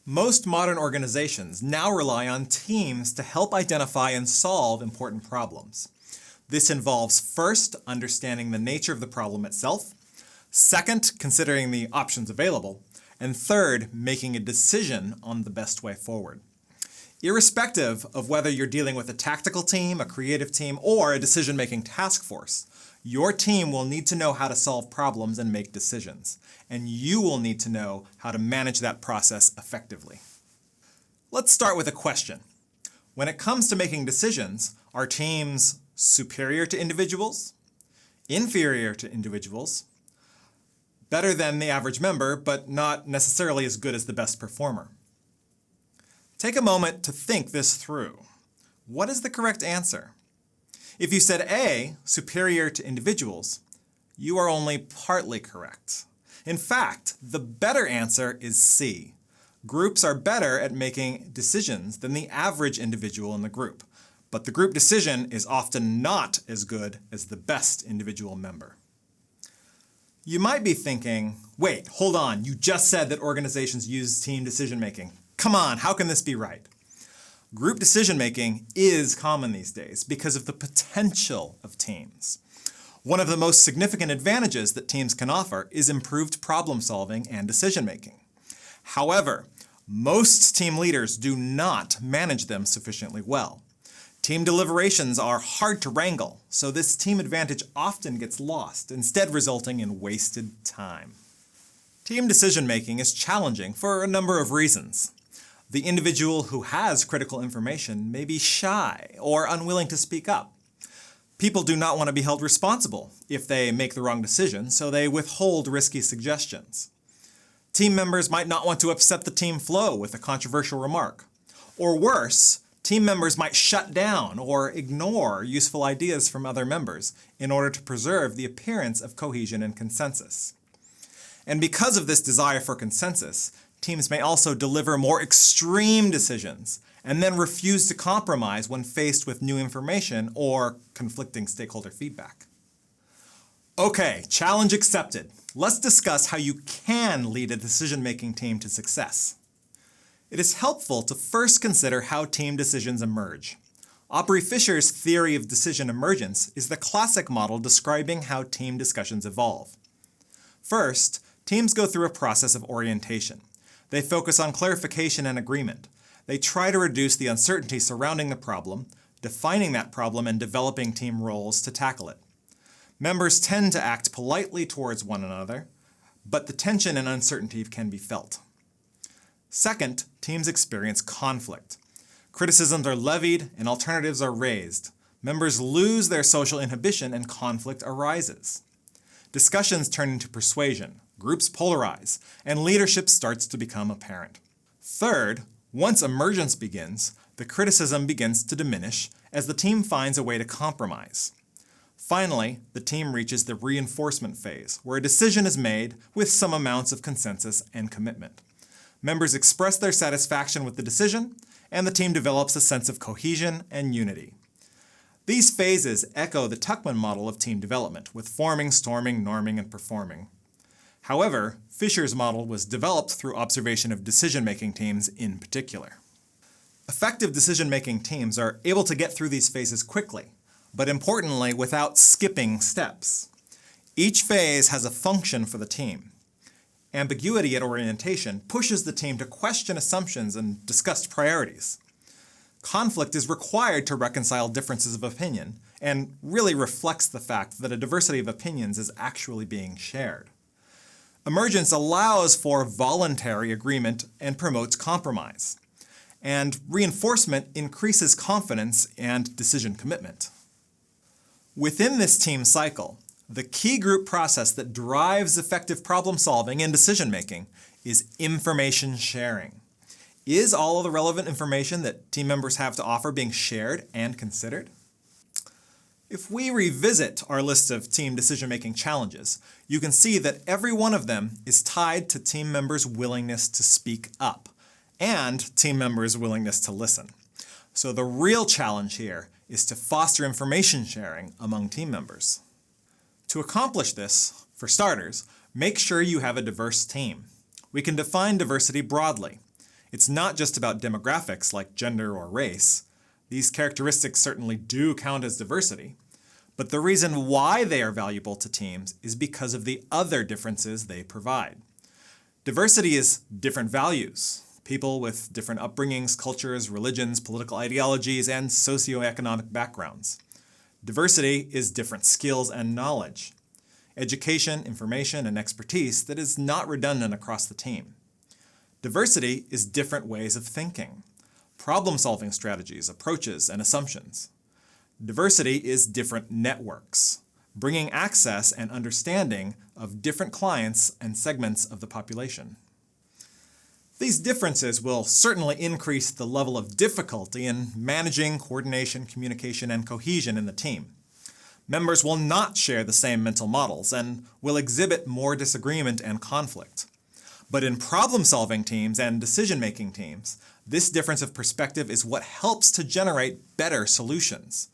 Most modern organizations now rely on teams to help identify and solve important problems. This involves first, understanding the nature of the problem itself, second, considering the options available, and third, making a decision on the best way forward. Irrespective of whether you're dealing with a tactical team, a creative team, or a decision-making task force, your team will need to know how to solve problems and make decisions, and you will need to know how to manage that process effectively. Let's start with a question. When it comes to making decisions, are teams superior to individuals, inferior to individuals, better than the average member, but not necessarily as good as the best performer? Take a moment to think this through. What is the correct answer? If you said A, superior to individuals, you are only partly correct. In fact, the better answer is C. Groups are better at making decisions than the average individual in the group, but the group decision is often not as good as the best individual member. You might be thinking, wait, hold on, you just said that organizations use team decision-making. Come on, how can this be right? Group decision-making is common these days because of the potential of teams. One of the most significant advantages that teams can offer is improved problem-solving and decision-making. However, most team leaders do not manage them sufficiently well. Team deliberations are hard to wrangle, so this team advantage often gets lost, instead resulting in wasted time. Team decision-making is challenging for a number of reasons. The individual who has critical information may be shy or unwilling to speak up. People do not want to be held responsible if they make the wrong decision, so they withhold risky suggestions. Team members might not want to upset the team flow with a controversial remark. Or worse, team members might shut down or ignore useful ideas from other members in order to preserve the appearance of cohesion and consensus. And because of this desire for consensus, teams may also deliver more extreme decisions and then refuse to compromise when faced with new information or conflicting stakeholder feedback. Okay, challenge accepted. Let's discuss how you can lead a decision-making team to success. It is helpful to first consider how team decisions emerge. Aubrey Fisher's theory of decision emergence is the classic model describing how team discussions evolve. First, teams go through a process of orientation. They focus on clarification and agreement. They try to reduce the uncertainty surrounding the problem, defining that problem and developing team roles to tackle it. Members tend to act politely towards one another, but the tension and uncertainty can be felt. Second, teams experience conflict. Criticisms are levied and alternatives are raised. Members lose their social inhibition and conflict arises. Discussions turn into persuasion. Groups polarize, and leadership starts to become apparent. Third, once emergence begins, the criticism begins to diminish as the team finds a way to compromise. Finally, the team reaches the reinforcement phase, where a decision is made with some amounts of consensus and commitment. Members express their satisfaction with the decision, and the team develops a sense of cohesion and unity. These phases echo the Tuckman model of team development, with forming, storming, norming, and performing. However, Fisher's model was developed through observation of decision-making teams in particular. Effective decision-making teams are able to get through these phases quickly, but importantly without skipping steps. Each phase has a function for the team. Ambiguity at orientation pushes the team to question assumptions and discuss priorities. Conflict is required to reconcile differences of opinion and really reflects the fact that a diversity of opinions is actually being shared. Emergence allows for voluntary agreement and promotes compromise. And reinforcement increases confidence and decision commitment. Within this team cycle, the key group process that drives effective problem solving and decision making is information sharing. Is all of the relevant information that team members have to offer being shared and considered? If we revisit our list of team decision-making challenges, you can see that every one of them is tied to team members' willingness to speak up and team members' willingness to listen. So the real challenge here is to foster information sharing among team members. To accomplish this, for starters, make sure you have a diverse team. We can define diversity broadly. It's not just about demographics like gender or race. These characteristics certainly do count as diversity, but the reason why they are valuable to teams is because of the other differences they provide. Diversity is different values, people with different upbringings, cultures, religions, political ideologies, and socioeconomic backgrounds. Diversity is different skills and knowledge, education, information, and expertise that is not redundant across the team. Diversity is different ways of thinking, problem-solving strategies, approaches, and assumptions. Diversity is different networks, bringing access and understanding of different clients and segments of the population. These differences will certainly increase the level of difficulty in managing coordination, communication, and cohesion in the team. Members will not share the same mental models and will exhibit more disagreement and conflict. But in problem-solving teams and decision-making teams, this difference of perspective is what helps to generate better solutions,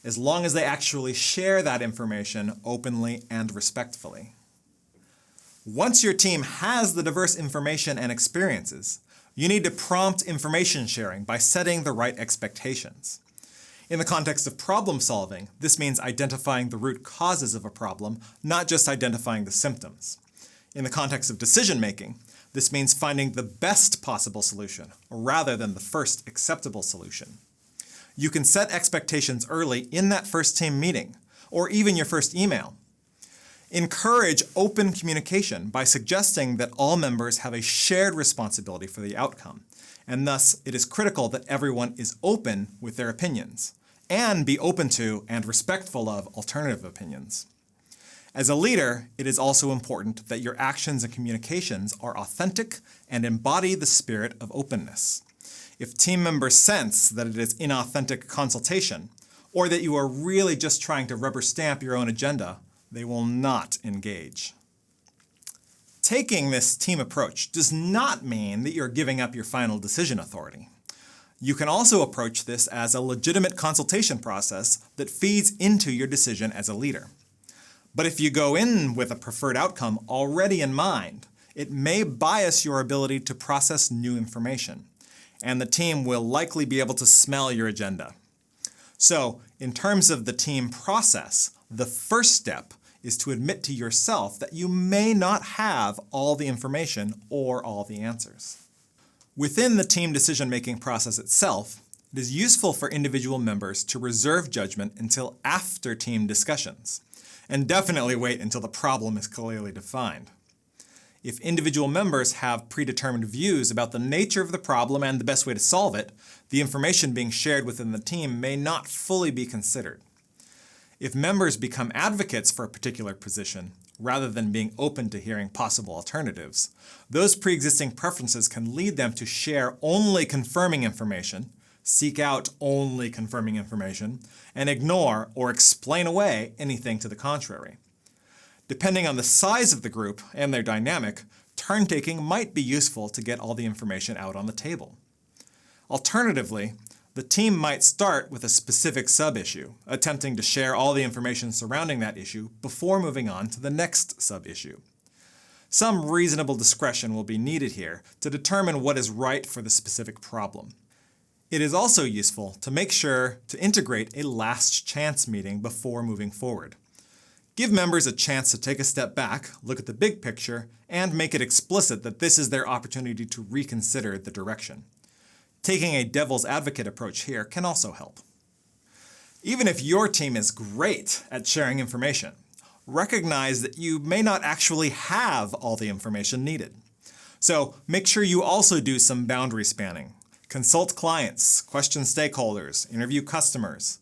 as long as they actually share that information openly and respectfully. Once your team has the diverse information and experiences, you need to prompt information sharing by setting the right expectations. In the context of problem solving, this means identifying the root causes of a problem, not just identifying the symptoms. In the context of decision making, this means finding the best possible solution, rather than the first acceptable solution. You can set expectations early in that first team meeting, or even your first email. Encourage open communication by suggesting that all members have a shared responsibility for the outcome, and thus it is critical that everyone is open with their opinions, and be open to and respectful of alternative opinions. As a leader, it is also important that your actions and communications are authentic and embody the spirit of openness. If team members sense that it is inauthentic consultation, or that you are really just trying to rubber stamp your own agenda, they will not engage. Taking this team approach does not mean that you're giving up your final decision authority. You can also approach this as a legitimate consultation process that feeds into your decision as a leader. But if you go in with a preferred outcome already in mind, it may bias your ability to process new information, and the team will likely be able to smell your agenda. So, in terms of the team process, the first step is to admit to yourself that you may not have all the information or all the answers. Within the team decision-making process itself, it is useful for individual members to reserve judgment until after team discussions, and definitely wait until the problem is clearly defined. If individual members have predetermined views about the nature of the problem and the best way to solve it, the information being shared within the team may not fully be considered. If members become advocates for a particular position, rather than being open to hearing possible alternatives, those pre-existing preferences can lead them to share only confirming information, seek out only confirming information, and ignore or explain away anything to the contrary. Depending on the size of the group and their dynamic, turn-taking might be useful to get all the information out on the table. Alternatively, the team might start with a specific sub-issue, attempting to share all the information surrounding that issue before moving on to the next sub-issue. Some reasonable discretion will be needed here to determine what is right for the specific problem. It is also useful to make sure to integrate a last chance meeting before moving forward. Give members a chance to take a step back, look at the big picture, and make it explicit that this is their opportunity to reconsider the direction. Taking a devil's advocate approach here can also help. Even if your team is great at sharing information, recognize that you may not actually have all the information needed. So make sure you also do some boundary spanning. Consult clients, question stakeholders, interview customers.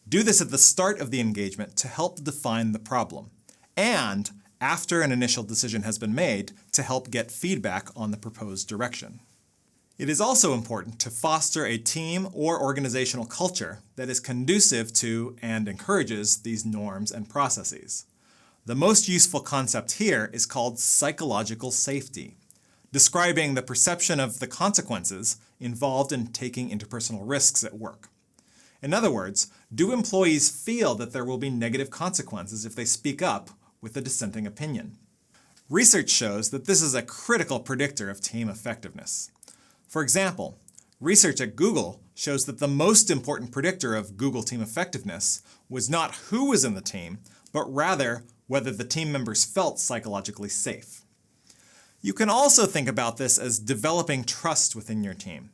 Do this at the start of the engagement to help define the problem, and after an initial decision has been made to help get feedback on the proposed direction. It is also important to foster a team or organizational culture that is conducive to and encourages these norms and processes. The most useful concept here is called psychological safety, describing the perception of the consequences involved in taking interpersonal risks at work. In other words, do employees feel that there will be negative consequences if they speak up with a dissenting opinion? Research shows that this is a critical predictor of team effectiveness. For example, research at Google shows that the most important predictor of Google team effectiveness was not who was in the team, but rather whether the team members felt psychologically safe. You can also think about this as developing trust within your team.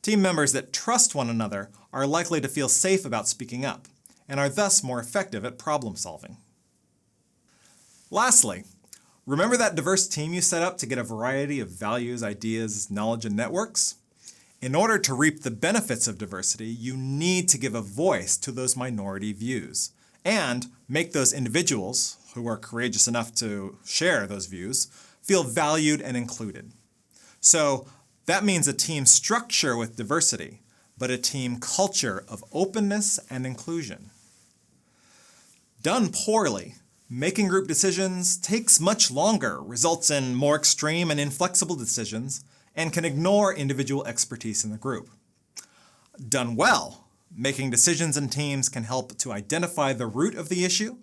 Team members that trust one another are likely to feel safe about speaking up, and are thus more effective at problem solving. Lastly, remember that diverse team you set up to get a variety of values, ideas, knowledge, and networks? In order to reap the benefits of diversity, you need to give a voice to those minority views and make those individuals, who are courageous enough to share those views, feel valued and included. So that means a team structure with diversity, but a team culture of openness and inclusion. Done poorly, making group decisions takes much longer, results in more extreme and inflexible decisions, and can ignore individual expertise in the group. Done well, making decisions in teams can help to identify the root of the issue,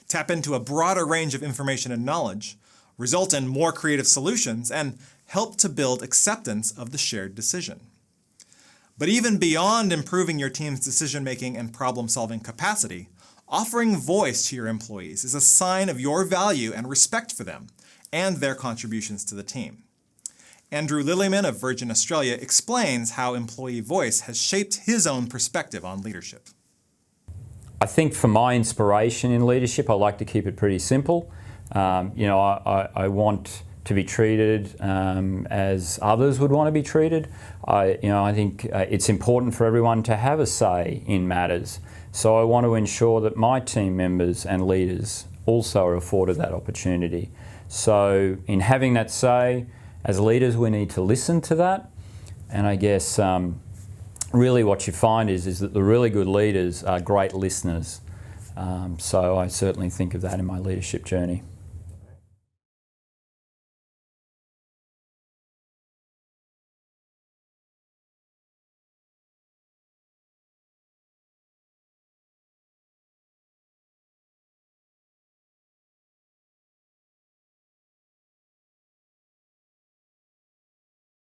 tap into a broader range of information and knowledge, result in more creative solutions, and help to build acceptance of the shared decision. But even beyond improving your team's decision-making and problem-solving capacity, offering voice to your employees is a sign of your value and respect for them and their contributions to the team. Andrew Lillyman of Virgin Australia explains how employee voice has shaped his own perspective on leadership. I think for my inspiration in leadership, I like to keep it pretty simple. I want to be treated as others would want to be treated. I think it's important for everyone to have a say in matters. So I want to ensure that my team members and leaders also are afforded that opportunity. So in having that say, as leaders, we need to listen to that. And I guess really what you find is that the really good leaders are great listeners. So I certainly think of that in my leadership journey.